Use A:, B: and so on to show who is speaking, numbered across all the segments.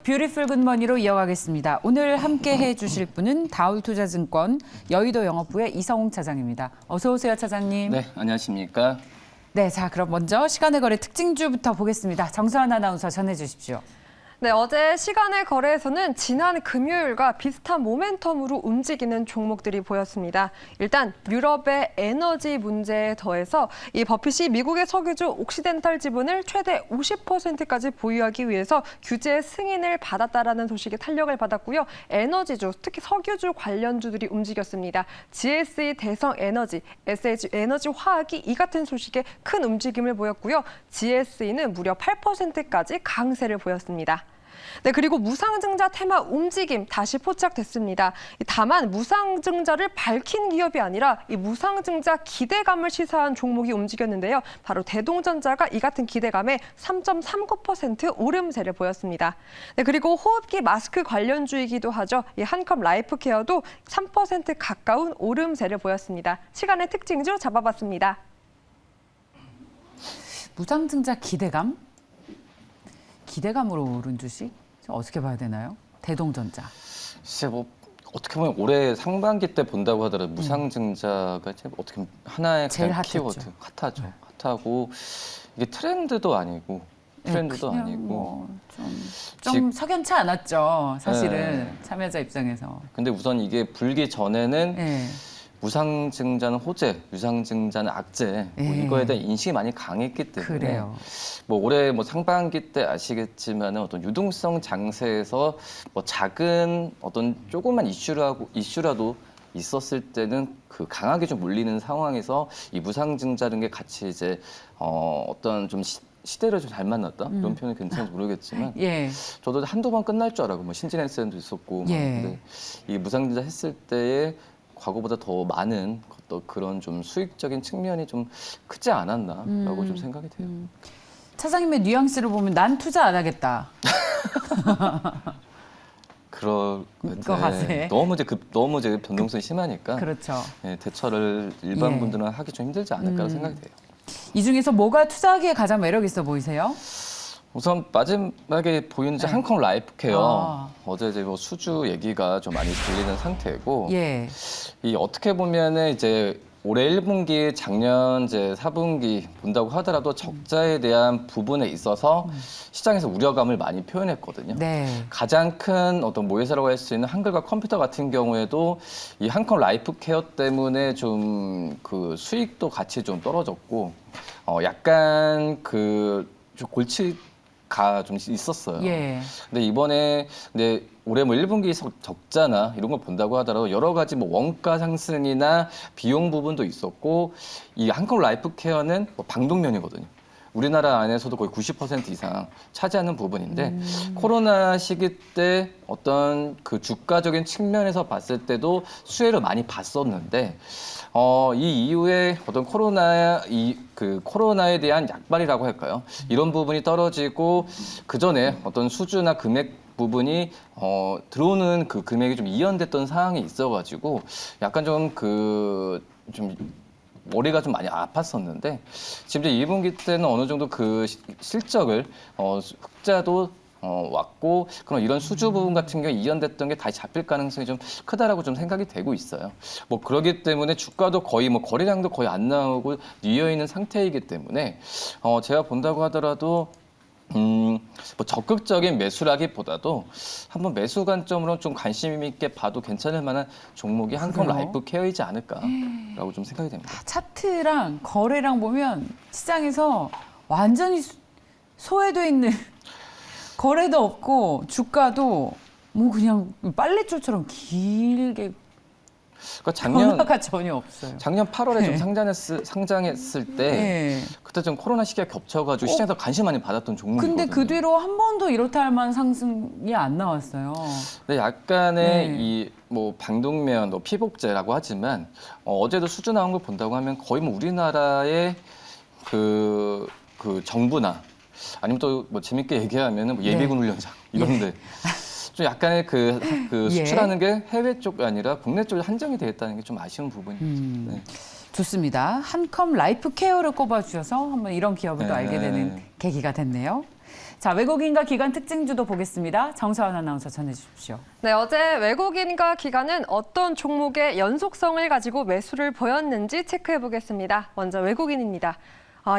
A: 뷰티풀 굿머니로 이어가겠습니다. 오늘 함께 해주실 분은 다울투자증권 여의도 영업부의 이성웅 차장입니다. 어서 오세요, 차장님.
B: 네, 안녕하십니까.
A: 네, 자 그럼 먼저 시간의 거래 특징주부터 보겠습니다. 정서환 아나운서 전해주십시오.
C: 네, 어제 시간의 거래에서는 지난 금요일과 비슷한 모멘텀으로 움직이는 종목들이 보였습니다. 일단 유럽의 에너지 문제에 더해서 이 버핏이 미국의 석유주 옥시덴탈 지분을 최대 50%까지 보유하기 위해서 규제 승인을 받았다라는 소식에 탄력을 받았고요. 에너지주, 특히 석유주 관련주들이 움직였습니다. GSE 대성에너지, SH 에너지화학이 이 같은 소식에 큰 움직임을 보였고요. GSE는 무려 8%까지 강세를 보였습니다. 네, 그리고 무상증자 테마 움직임 다시 포착됐습니다. 다만 무상증자를 밝힌 기업이 아니라 이 무상증자 기대감을 시사한 종목이 움직였는데요. 바로 대동전자가 이 같은 기대감에 3.39% 오름세를 보였습니다. 네, 그리고 호흡기 마스크 관련주이기도 하죠. 이 한컴 라이프케어도 3% 가까운 오름세를 보였습니다. 시간의 특징주 잡아봤습니다.
A: 무상증자 기대감? 기대감으로 오른 주식? 어떻게 봐야 되나요? 대동전자.
B: 글쎄 뭐 어떻게 보면 올해 상반기 때 본다고 하더라도 무상증자가 어떻게 보면 하나의
A: 제일
B: 키워드, 핫하죠.
A: 네.
B: 핫하고 이게 트렌드도 아니고 트렌드도
A: 그냥
B: 아니고.
A: 뭐 좀 석연치 않았죠. 사실은
B: 네.
A: 참여자 입장에서.
B: 근데 우선 이게 불기 전에는
A: 네.
B: 무상증자는 호재, 유상증자는 악재, 뭐
A: 예.
B: 이거에 대한 인식이 많이 강했기 때문에
A: 그래요.
B: 뭐 올해 뭐 상반기 때 아시겠지만은 어떤 유동성 장세에서 뭐 작은 어떤 조그만 이슈라도 있었을 때는 그 강하게 좀 몰리는 상황에서 이 무상증자라는 게 같이 이제 어떤 좀 시대를 좀 잘 만났다 이런 표현이 괜찮은지 모르겠지만
A: 예.
B: 저도 한두 번 끝날 줄 알고 뭐 신진NC도 있었고 막
A: 예.
B: 근데 이 무상증자 했을 때에 과거보다 더 많은 또 그런 좀 수익적인 측면이 좀 크지 않았나라고 좀 생각이 돼요.
A: 차장님의 뉘앙스를 보면 난 투자 안 하겠다.
B: 그럴
A: 것 같아.
B: 너무 이제 변동성이 심하니까
A: 그렇죠.
B: 예, 대처를 일반
A: 예.
B: 분들은 하기 좀 힘들지 않을까라는 생각이 돼요.
A: 이 중에서 뭐가 투자하기에 가장 매력 있어 보이세요?
B: 우선 마지막에 보이는 이제
A: 네.
B: 한컴 라이프케어
A: 아.
B: 어제 이제 뭐 수주 얘기가 좀 많이 들리는 상태고
A: 예.
B: 이 어떻게 보면은 이제 올해 1분기, 작년 이제 4분기 본다고 하더라도 적자에 대한 부분에 있어서 시장에서 우려감을 많이 표현했거든요.
A: 네.
B: 가장 큰 어떤 모회사라고 할 수 있는 한글과 컴퓨터 같은 경우에도 이 한컴 라이프케어 때문에 좀 그 수익도 같이 좀 떨어졌고 약간 좀 골치가 좀 있었어요.
A: 예.
B: 근데 이번에 올해 뭐 1분기 적자나 이런 걸 본다고 하더라도 여러 가지 뭐 원가 상승이나 비용 부분도 있었고 이 한컴 라이프케어는 뭐 방독면이거든요. 우리나라 안에서도 거의 90% 이상 차지하는 부분인데 코로나 시기 때 어떤 그 주가적인 측면에서 봤을 때도 수혜를 많이 봤었는데 이 이후에 어떤 코로나에 대한 약발이라고 할까요? 이런 부분이 떨어지고 그 전에 어떤 수주나 금액 부분이 들어오는 그 금액이 좀 이연됐던 상황이 있어가지고 약간 좀 머리가 좀 많이 아팠었는데 지금 이제 2분기 때는 어느 정도 그 실적을 흑자도 왔고 그럼 이런 수주 부분 같은 경우 이연됐던 게 다시 잡힐 가능성이 좀 크다라고 좀 생각이 되고 있어요. 뭐 그렇기 때문에 주가도 거의 뭐 거래량도 거의 안 나오고 뉘어 있는 상태이기 때문에 제가 본다고 하더라도 뭐 적극적인 매수라기보다도 한번 매수 관점으로 좀 관심 있게 봐도 괜찮을 만한 종목이 한컴
A: 그래요?
B: 라이프케어이지 않을까라고 좀 생각이 됩니다.
A: 차트랑 거래량 보면 시장에서 완전히 소외돼 있는 거래도 없고 주가도 뭐 그냥 빨래줄처럼 길게
B: 그러니까
A: 변화가 전혀 없어요.
B: 작년 8월에 좀
A: 네.
B: 상장했을 때
A: 네.
B: 그때 좀 코로나 시기가 겹쳐가지고 시장에서 관심 많이 받았던 종목이거든요.
A: 근데 그 뒤로 한 번도 이렇다 할 만한 상승이 안 나왔어요.
B: 근데 약간의
A: 네.
B: 이 뭐 방독면, 피복제라고 하지만 어제도 수주 나온 걸 본다고 하면 거의 뭐 우리나라의 그 정부나 아니면 또 뭐 재밌게 얘기하면은 뭐 예비군 훈련장 이런데 좀 약간의 그
A: 예.
B: 수출하는 게 해외 쪽이 아니라 국내 쪽에 한정이 되어 있다는 게 좀 아쉬운 부분이죠. 네.
A: 좋습니다. 한컴 라이프케어를 꼽아주셔서 한번 이런 기업을 또
B: 네.
A: 알게 되는 계기가 됐네요. 자, 외국인과 기관 특징주도 보겠습니다. 정서원 아나운서 전해주십시오.
C: 네, 어제 외국인과 기관은 어떤 종목의 연속성을 가지고 매수를 보였는지 체크해 보겠습니다. 먼저 외국인입니다.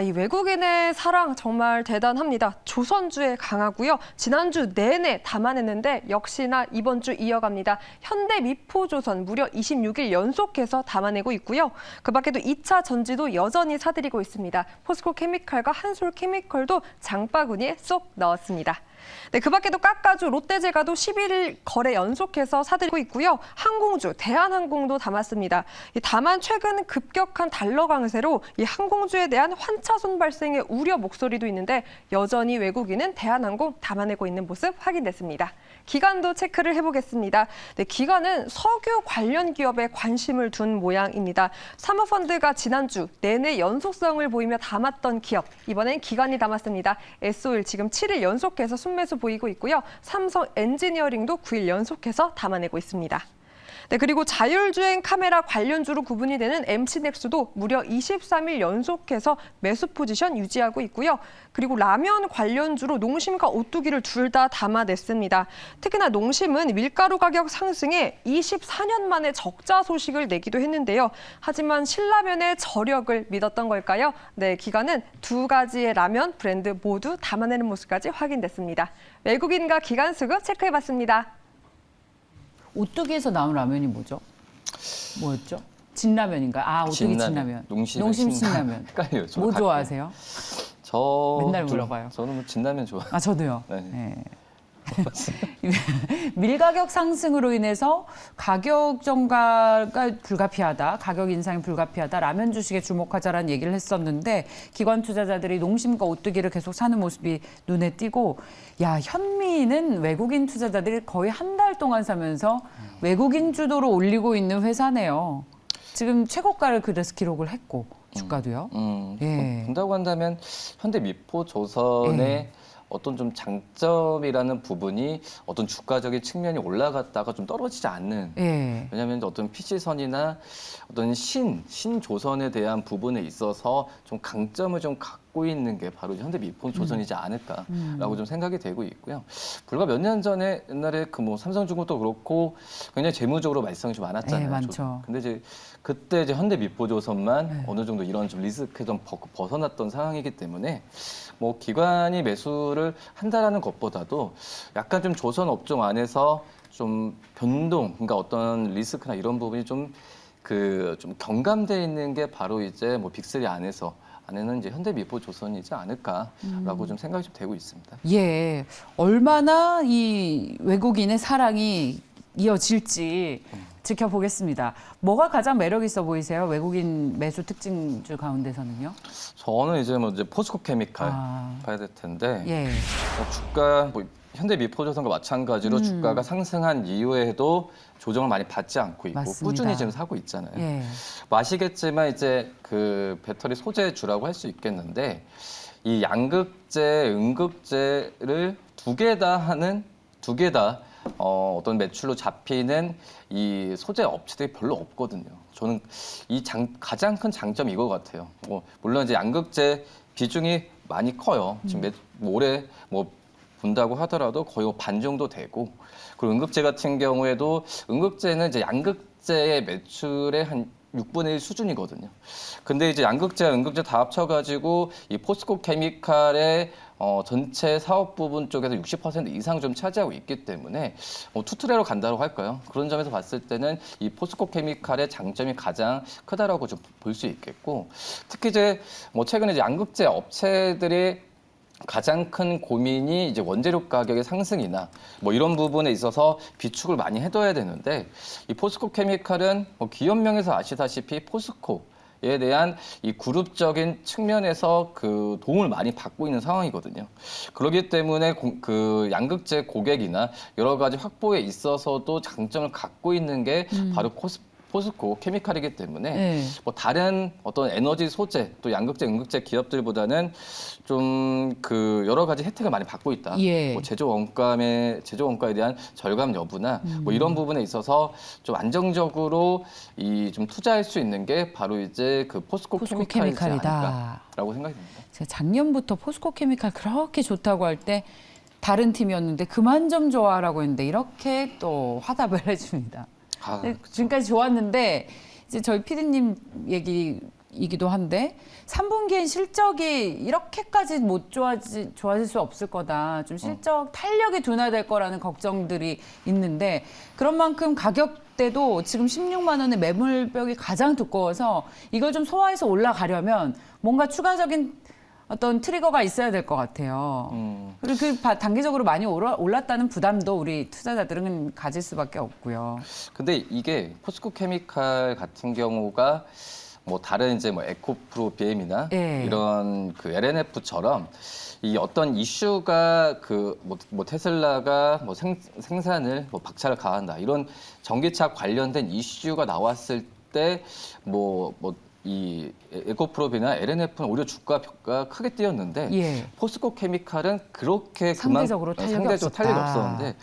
C: 이 외국인의 사랑 정말 대단합니다. 조선주에 강하고요. 지난주 내내 담아냈는데 역시나 이번 주 이어갑니다. 현대미포조선 무려 26일 연속해서 담아내고 있고요. 그 밖에도 2차 전지도 여전히 사들이고 있습니다. 포스코케미칼과 한솔케미컬도 장바구니에 쏙 넣었습니다. 네, 그 밖에도 깎아주, 롯데제과도 11일 거래 연속해서 사들이고 있고요. 항공주, 대한항공도 담았습니다. 다만 최근 급격한 달러 강세로 이 항공주에 대한 환차손 발생의 우려 목소리도 있는데 여전히 외국인은 대한항공 담아내고 있는 모습 확인됐습니다. 기관도 체크를 해보겠습니다. 네, 기관은 석유 관련 기업에 관심을 둔 모양입니다. 사모펀드가 지난주 내내 연속성을 보이며 담았던 기업, 이번엔 기관이 담았습니다. S-오일 지금 7일 연속해서 순매수 보이고 있고요. 삼성 엔지니어링도 9일 연속해서 담아내고 있습니다. 네, 그리고 자율주행 카메라 관련주로 구분이 되는 MC넥스도 무려 23일 연속해서 매수 포지션 유지하고 있고요. 그리고 라면 관련주로 농심과 오뚜기를 둘 다 담아냈습니다. 특히나 농심은 밀가루 가격 상승에 24년 만에 적자 소식을 내기도 했는데요. 하지만 신라면의 저력을 믿었던 걸까요? 네, 기관은 두 가지의 라면 브랜드 모두 담아내는 모습까지 확인됐습니다. 외국인과 기관 수급 체크해봤습니다.
A: 오뚜기에서 나온 라면이 뭐였죠? 진라면인가? 오뚜기 진라면.
B: 농심
A: 신라면.
B: 헷갈려요.
A: 뭐 좋아하세요? 맨날 물어봐요.
B: 저는 뭐 진라면 좋아해요.
A: 저도요.
B: 네.
A: 네. 밀가격 상승으로 인해서 가격 정가가 불가피하다, 가격 인상이 불가피하다, 라면 주식에 주목하자라는 얘기를 했었는데 기관 투자자들이 농심과 오뚜기를 계속 사는 모습이 눈에 띄고 현미는 외국인 투자자들이 거의 한 달 동안 사면서 외국인 주도로 올리고 있는 회사네요. 지금 최고가를 그래서 기록을 했고 주가도요. 예.
B: 본다고 한다면 현대미포조선의
A: 예.
B: 어떤 좀 장점이라는 부분이 어떤 주가적인 측면이 올라갔다가 좀 떨어지지 않는.
A: 예.
B: 왜냐하면 어떤 PC선이나 어떤 신조선에 대한 부분에 있어서 좀 강점을 좀 갖고 있는 게 바로 현대미포조선이지 않을까라고 좀 생각이 되고 있고요. 불과 몇 년 전에 옛날에 삼성중공도 그렇고 굉장히 재무적으로 말썽이 좀 많았잖아요.
A: 네, 많죠.
B: 근데 그때 현대미포조선만 어느 정도 이런 좀 리스크에 좀 벗어났던 상황이기 때문에 기관이 매수를 한다라는 것보다도 약간 좀 조선 업종 안에서 좀 변동, 그러니까 어떤 리스크나 이런 부분이 좀 경감돼 있는 게 바로 이제 빅3 안에는 이제 현대미포조선이지 않을까라고 좀 생각이 좀 되고 있습니다.
A: 예, 얼마나 이 외국인의 사랑이 이어질지 지켜보겠습니다. 뭐가 가장 매력 있어 보이세요? 외국인 매수 특징주 가운데서는요?
B: 저는 이제 포스코케미칼 봐야 될 텐데
A: 예.
B: 주가 현대미포조선과 마찬가지로 주가가 상승한 이후에도 조정을 많이 받지 않고 있고
A: 맞습니다.
B: 꾸준히 지금 사고 있잖아요.
A: 예.
B: 아시겠지만 이제 배터리 소재주라고 할 수 있겠는데 이 양극재, 음극재를 두 개 다 어떤 매출로 잡히는 이 소재 업체들이 별로 없거든요. 저는 가장 큰 장점이 이거 같아요. 물론 이제 양극재 비중이 많이 커요. 지금 올해 본다고 하더라도 거의 반 정도 되고, 그리고 음극재 같은 경우에도 음극재는 이제 양극재의 매출의 한 6분의 1 수준이거든요. 근데 이제 양극재와 음극재 다 합쳐가지고 이 포스코케미칼의 전체 사업 부분 쪽에서 60% 이상 좀 차지하고 있기 때문에 투트레로 간다고 할까요? 그런 점에서 봤을 때는 이 포스코케미칼의 장점이 가장 크다라고 좀 볼 수 있겠고, 특히 이제 최근에 이제 양극재 업체들이 가장 큰 고민이 이제 원재료 가격의 상승이나 이런 부분에 있어서 비축을 많이 해둬야 되는데, 이 포스코케미칼은 기업명에서 아시다시피 포스코에 대한 이 그룹적인 측면에서 도움을 많이 받고 있는 상황이거든요. 그렇기 때문에 양극재 고객이나 여러 가지 확보에 있어서도 장점을 갖고 있는 게 바로 포스코 케미칼이기 때문에
A: 네.
B: 뭐 다른 어떤 에너지 소재 또 양극재, 음극재 기업들보다는 좀 그 여러 가지 혜택을 많이 받고 있다.
A: 예.
B: 뭐 제조 원가에 대한 절감 여부나 뭐 이런 부분에 있어서 좀 안정적으로 이 좀 투자할 수 있는 게 바로 이제 그 포스코 케미칼이지
A: 케미칼이다.
B: 않을까라고 생각이 듭니다.
A: 제가 작년부터 포스코 케미칼 그렇게 좋다고 할 때 다른 팀이었는데 그만 좀 좋아라고 했는데 이렇게 또 화답을 해줍니다.
B: 아,
A: 네, 지금까지 좋았는데 이제 저희 PD님 얘기이기도 한데 3분기엔 실적이 이렇게까지 못 좋아질 수 없을 거다. 좀 실적 탄력이 둔화될 거라는 걱정들이 있는데 그런 만큼 가격대도 지금 16만 원의 매물벽이 가장 두꺼워서 이걸 좀 소화해서 올라가려면 뭔가 추가적인 어떤 트리거가 있어야 될 것 같아요. 그리고 단기적으로 많이 올랐다는 부담도 우리 투자자들은 가질 수밖에 없고요.
B: 근데 이게 포스코 케미칼 같은 경우가 뭐 다른 이제 뭐 에코프로 BM이나
A: 예.
B: 이런 그 LNF처럼 이 어떤 이슈가 그 뭐 테슬라가 뭐 생산을 뭐 박차를 가한다 이런 전기차 관련된 이슈가 나왔을 때 이 에코프로비나 LNF는 오히려 주가가 크게 뛰었는데
A: 예.
B: 포스코 케미칼은 그렇게
A: 상대적으로 탄력이
B: 탄력이 없었는데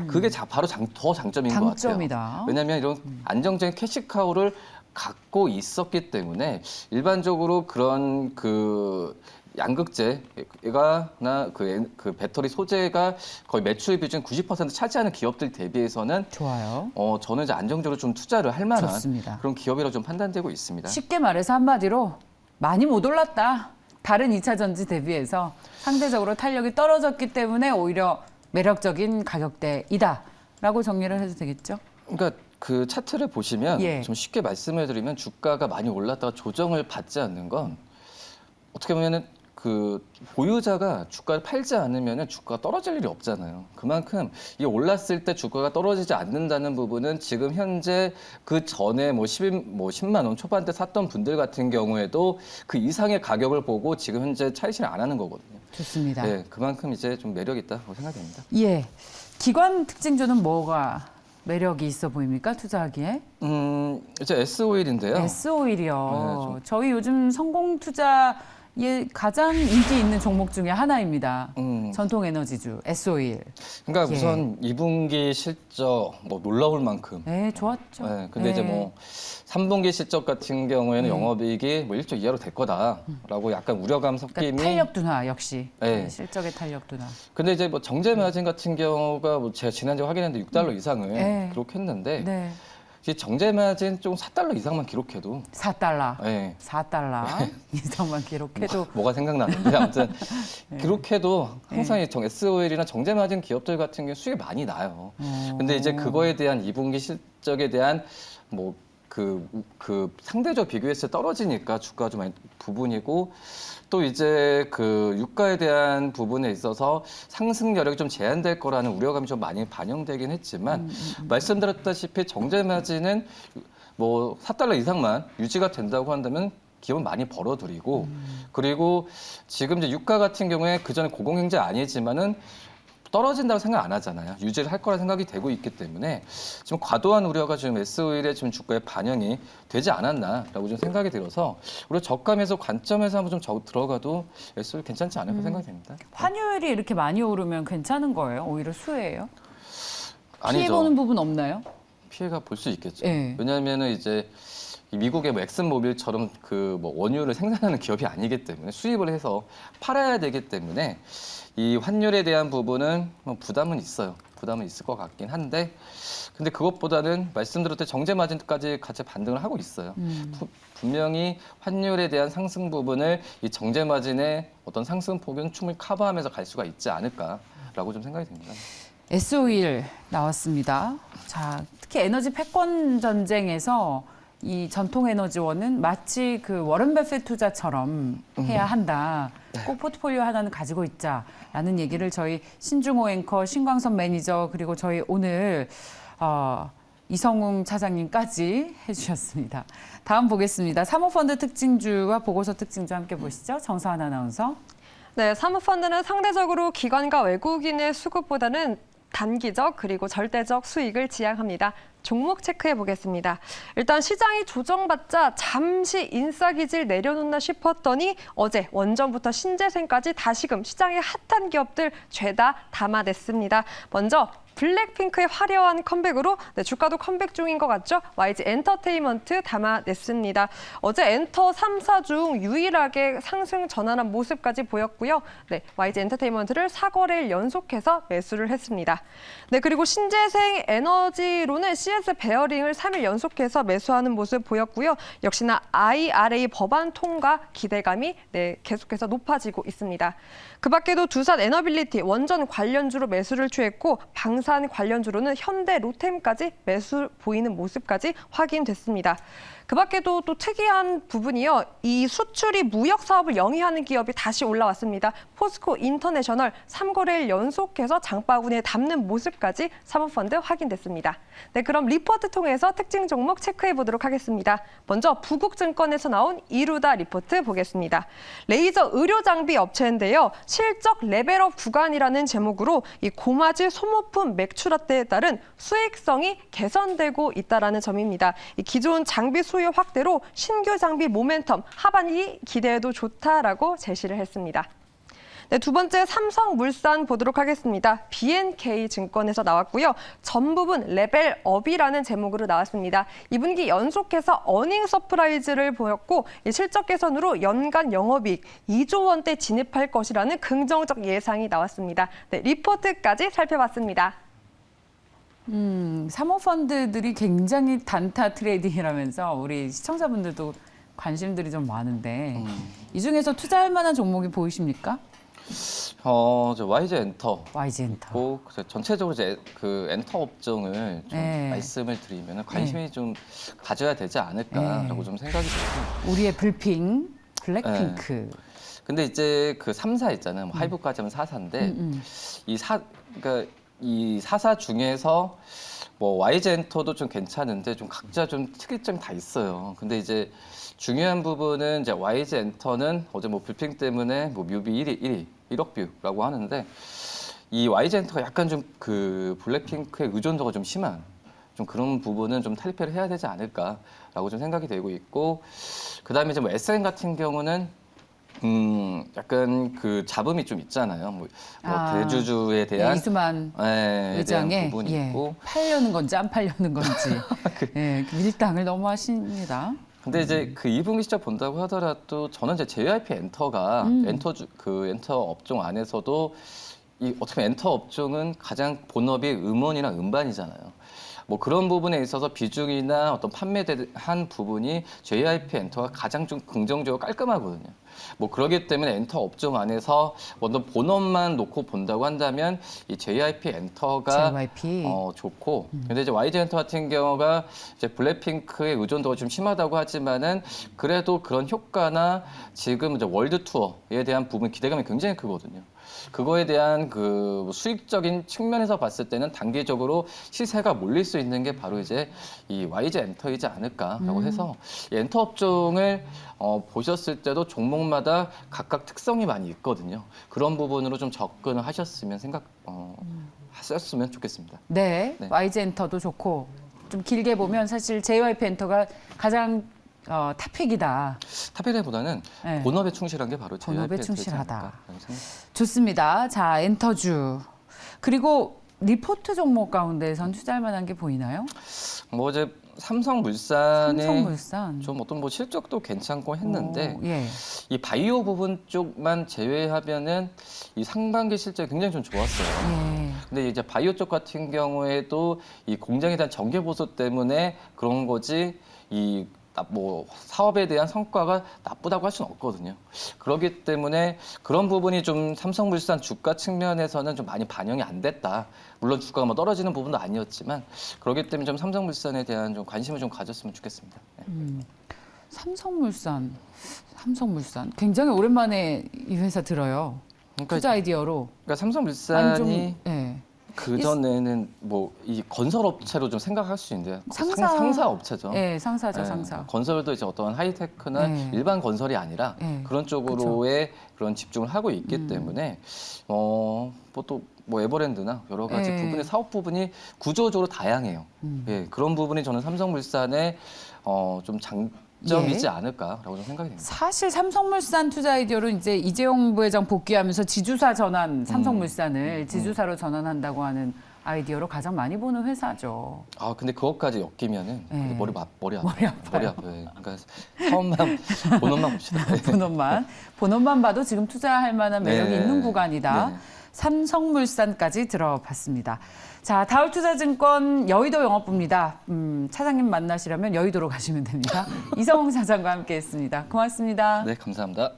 B: 그게 바로 더 장점인 것
A: 장점이다.
B: 같아요. 왜냐하면 이런 안정적인 캐시카우를 갖고 있었기 때문에 일반적으로 그런 그 양극재가나 그 배터리 소재가 거의 매출 비중 90% 차지하는 기업들 대비해서는
A: 좋아요.
B: 저는 이제 안정적으로 좀 투자를 할 만한
A: 좋습니다.
B: 그런 기업이라고 좀 판단되고 있습니다.
A: 쉽게 말해서 한마디로 많이 못 올랐다. 다른 2차 전지 대비해서 상대적으로 탄력이 떨어졌기 때문에 오히려 매력적인 가격대이다라고 정리를 해도 되겠죠?
B: 그러니까 그 차트를 보시면
A: 예.
B: 좀 쉽게 말씀을 드리면 주가가 많이 올랐다가 조정을 받지 않는 건 어떻게 보면은 그 보유자가 주가를 팔지 않으면 주가가 떨어질 일이 없잖아요. 그만큼 이게 올랐을 때 주가가 떨어지지 않는다는 부분은 지금 현재 그 전에 뭐 10만 원 초반대 샀던 분들 같은 경우에도 그 이상의 가격을 보고 지금 현재 차익실현 안 하는 거거든요.
A: 좋습니다.
B: 네, 그만큼 이제 좀 매력 있다고 생각됩니다.
A: 예. 기관 특징주는 뭐가 매력이 있어 보입니까? 투자하기에?
B: 이제 S-오일인데요.
A: S-오일이요.
B: 네,
A: 저희 요즘 성공 투자에 가장 인기 있는 종목 중에 하나입니다. 전통 에너지주 S-오일.
B: 그러니까
A: 예.
B: 우선 2분기 실적 뭐 놀라울 만큼.
A: 네, 좋았죠.
B: 네, 근데
A: 네.
B: 이제 뭐 3분기 실적 같은 경우에는 영업이익이 뭐 1조 이하로 될 거다라고 약간 우려감 섞임이.
A: 그러니까 탄력 둔화 역시.
B: 네.
A: 네, 실적의 탄력 둔화.
B: 근데 이제 뭐 정제 마진 같은 경우가 뭐 제가 지난주에 확인했는데 $6 이상을
A: 네.
B: 기록했는데
A: 네.
B: 이 정제 마진 좀 $4 이상만 기록해도
A: 4달러.
B: 네.
A: 4달러 이상만 기록해도
B: 뭐가 생각나는데 아무튼 기록해도 항상 이 S-오일이나 정제 마진 기업들 같은 경우 수익이 많이 나요. 근데 이제 그거에 대한 2분기 실적에 대한 뭐 그 상대적 비교했을 때 떨어지니까 주가가 좀 많이 부분이고 또 이제 그 유가에 대한 부분에 있어서 상승 여력이 좀 제한될 거라는 우려감이 좀 많이 반영되긴 했지만 말씀드렸다시피 정제 마진은 뭐 $4 이상만 유지가 된다고 한다면 기업은 많이 벌어들이고 그리고 지금 이제 유가 같은 경우에 그전에 고공행제 아니지만은 떨어진다고 생각 안 하잖아요. 유지를 할 거라 생각이 되고 있기 때문에 지금 과도한 우려가 지금 S-오일의 지금 주가에 반영이 되지 않았나라고 좀 생각이 들어서 우리 저가에서 관점에서 한번 좀 들어가도 S-오일 괜찮지 않을까 생각이 됩니다.
A: 환율이 이렇게 많이 오르면 괜찮은 거예요? 오히려 수혜예요?
B: 아니죠.
A: 피해보는 부분 없나요?
B: 피해가 볼 수 있겠죠.
A: 예.
B: 왜냐하면은 이제 이 미국의 뭐 엑슨모빌처럼 그 뭐 원유를 생산하는 기업이 아니기 때문에 수입을 해서 팔아야 되기 때문에 이 환율에 대한 부분은 뭐 부담은 있어요. 부담은 있을 것 같긴 한데 근데 그것보다는 말씀드렸듯이 정제 마진까지 같이 반등을 하고 있어요. 분명히 환율에 대한 상승 부분을 이 정제 마진의 어떤 상승 폭은 충분히 커버하면서 갈 수가 있지 않을까라고 좀 생각이 듭니다.
A: S-오일 나왔습니다. 자, 특히 에너지 패권 전쟁에서 이 전통 에너지원은 마치 그 워런 버핏 투자처럼 해야 한다. 꼭 포트폴리오 하나는 가지고 있자라는 얘기를 저희 신중호 앵커, 신광선 매니저 그리고 저희 오늘 이성웅 차장님까지 해주셨습니다. 다음 보겠습니다. 사모펀드 특징주와 보고서 특징주 함께 보시죠. 정서한 아나운서.
C: 네, 사모펀드는 상대적으로 기관과 외국인의 수급보다는 단기적 그리고 절대적 수익을 지향합니다. 종목 체크해 보겠습니다. 일단 시장이 조정받자 잠시 인싸기질 내려놓나 싶었더니 어제 원전부터 신재생까지 다시금 시장의 핫한 기업들 죄다 담아냈습니다. 먼저 블랙핑크의 화려한 컴백으로 주가도 컴백 중인 것 같죠? YG 엔터테인먼트 담아냈습니다. 어제 엔터 3사 중 유일하게 상승 전환한 모습까지 보였고요. YG 엔터테인먼트를 4거래일 연속해서 매수를 했습니다. 그리고 신재생 에너지로는 CS 베어링을 3일 연속해서 매수하는 모습 보였고요. 역시나 IRA 법안 통과 기대감이 계속해서 높아지고 있습니다. 그 밖에도 두산 에너빌리티 원전 관련주로 매수를 취했고 방산 관련주로는 현대 로템까지 매수 보이는 모습까지 확인됐습니다. 그 밖에도 또 특이한 부분이요. 이 수출이 무역 사업을 영위하는 기업이 다시 올라왔습니다. 포스코 인터내셔널 3거래일 연속해서 장바구니에 담는 모습까지 사모펀드 확인됐습니다. 그럼 리포트 통해서 특징 종목 체크해 보도록 하겠습니다. 먼저 부국증권에서 나온 이루다 리포트 보겠습니다. 레이저 의료 장비 업체인데요. 실적 레벨업 구간이라는 제목으로 이 고마지 소모품 매출화대에 따른 수익성이 개선되고 있다라는 점입니다. 이 기존 장비 수요 확대로 신규 장비 모멘텀 하반기 기대해도 좋다라고 제시를 했습니다. 두 번째 삼성물산 보도록 하겠습니다. BNK 증권에서 나왔고요. 전 부분 레벨업이라는 제목으로 나왔습니다. 2분기 연속해서 어닝 서프라이즈를 보였고 실적 개선으로 연간 영업이익 2조 원대 진입할 것이라는 긍정적 예상이 나왔습니다. 리포트까지 살펴봤습니다.
A: 사모펀드들이 굉장히 단타 트레이딩이라면서 우리 시청자분들도 관심들이 좀 많은데 이 중에서 투자할 만한 종목이 보이십니까?
B: 저 YG 엔터.
A: YG 엔터.
B: 전체적으로 이제 그 엔터 업종을 좀
A: 네.
B: 말씀을 드리면 관심이 좀 가져야 되지 않을까라고 좀 생각이 들고.
A: 우리의 불핑, 블랙핑크.
B: 근데 이제 그 3사 있잖아요. 뭐 하이브까지 하면 4사인데 그러니까 이 4사 중에서 뭐 YG 엔터도 좀 괜찮은데 좀 각자 좀 특이점이 다 있어요. 근데 이제 중요한 부분은 이제 YG 엔터는 어제 뭐 불핑 때문에 뭐 뮤비 1억 뷰라고 하는데 이 YG 엔터가 약간 좀 그 블랙핑크의 의존도가 좀 심한 좀 그런 부분은 좀 탈피를 해야 되지 않을까라고 좀 생각이 되고 있고 그다음에 이제 뭐 SM 같은 경우는 약간 그 잡음이 좀 있잖아요. 뭐 대주주에 대한
A: 이수만
B: 대한
A: 의장의
B: 부분이 있고
A: 팔려는 건지 안 팔려는 건지 그 밀당을 너무 하십니다.
B: 근데 이제 그 2분기 실적 본다고 하더라도 저는 이제 JYP 엔터가 엔터 업종 안에서도 이 어떻게 보면 엔터 업종은 가장 본업이 음원이나 음반이잖아요. 뭐 그런 부분에 있어서 비중이나 어떤 판매한 부분이 JYP 엔터가 가장 좀 긍정적으로 깔끔하거든요. 뭐 그렇기 때문에 엔터 업종 안에서 어떤 본업만 놓고 본다고 한다면 이 JYP 엔터가 좋고 근데 이제 YG 엔터 같은 경우가 이제 블랙핑크의 의존도가 좀 심하다고 하지만은 그래도 그런 효과나 지금 이제 월드 투어에 대한 부분 기대감이 굉장히 크거든요. 그거에 대한 그 수익적인 측면에서 봤을 때는 단기적으로 시세가 몰릴 수 있는 게 바로 이제 이 YG 엔터이지 않을까라고 해서 이 엔터 업종을 보셨을 때도 종목마다 각각 특성이 많이 있거든요. 그런 부분으로 좀 접근을 하셨으면 하셨으면 좋겠습니다.
A: 네, YG 엔터도 좋고 좀 길게 보면 사실 JYP 엔터가 가장 탑픽이다.
B: 탑픽보다는 본업에 충실한 게 바로
A: 본업에 충실하다. 좋습니다. 자, 엔터주. 그리고 리포트 종목 가운데선 투자할 만한 게 보이나요?
B: 뭐 이제 삼성물산 좀 어떤 뭐 실적도 괜찮고 했는데 이 바이오 부분 쪽만 제외하면은 이 상반기 실적이 굉장히 좀 좋았어요. 근데 이제 바이오 쪽 같은 경우에도 이 공장에 대한 정계 보수 때문에 그런 거지 이 뭐 사업에 대한 성과가 나쁘다고 할 수는 없거든요. 그렇기 때문에 그런 부분이 좀 삼성물산 주가 측면에서는 좀 많이 반영이 안 됐다. 물론 주가가 뭐 떨어지는 부분도 아니었지만 그렇기 때문에 좀 삼성물산에 대한 좀 관심을 좀 가졌으면 좋겠습니다.
A: 삼성물산 굉장히 오랜만에 이 회사 들어요. 투자 아이디어로.
B: 그러니까 삼성물산이
A: 좀,
B: 그 전에는 뭐 이 건설업체로 좀 생각할 수 있는데요. 상사업체죠.
A: 네, 상사죠, 상사.
B: 건설도 이제 어떤 하이테크나 일반 건설이 아니라 그런 쪽으로의 그런 집중을 하고 있기 때문에 뭐 또 뭐 에버랜드나 여러 가지
A: 네.
B: 부분의 사업 부분이 구조적으로 다양해요. 예, 그런 부분이 저는 삼성물산의 좀 장점이지
A: 예.
B: 않을까라고 좀 생각이 됩니다.
A: 사실 삼성물산 투자 아이디어로 이제 이재용 부회장 복귀하면서 지주사 전환, 삼성물산을 지주사로 전환한다고 하는 아이디어로 가장 많이 보는 회사죠.
B: 아 근데 그것까지 엮이면은
A: 네.
B: 머리 아파요.
A: 머리 아파요.
B: 머리 아파요. 그러니까 사업만 본업만 봅시다. 네.
A: 본업만 봐도 지금 투자할 만한 매력이
B: 네.
A: 있는 구간이다.
B: 네.
A: 삼성물산까지 들어봤습니다. 자, 다울투자증권 여의도 영업부입니다. 차장님 만나시려면 여의도로 가시면 됩니다. 이성웅 차장과 함께했습니다. 고맙습니다.
B: 네, 감사합니다.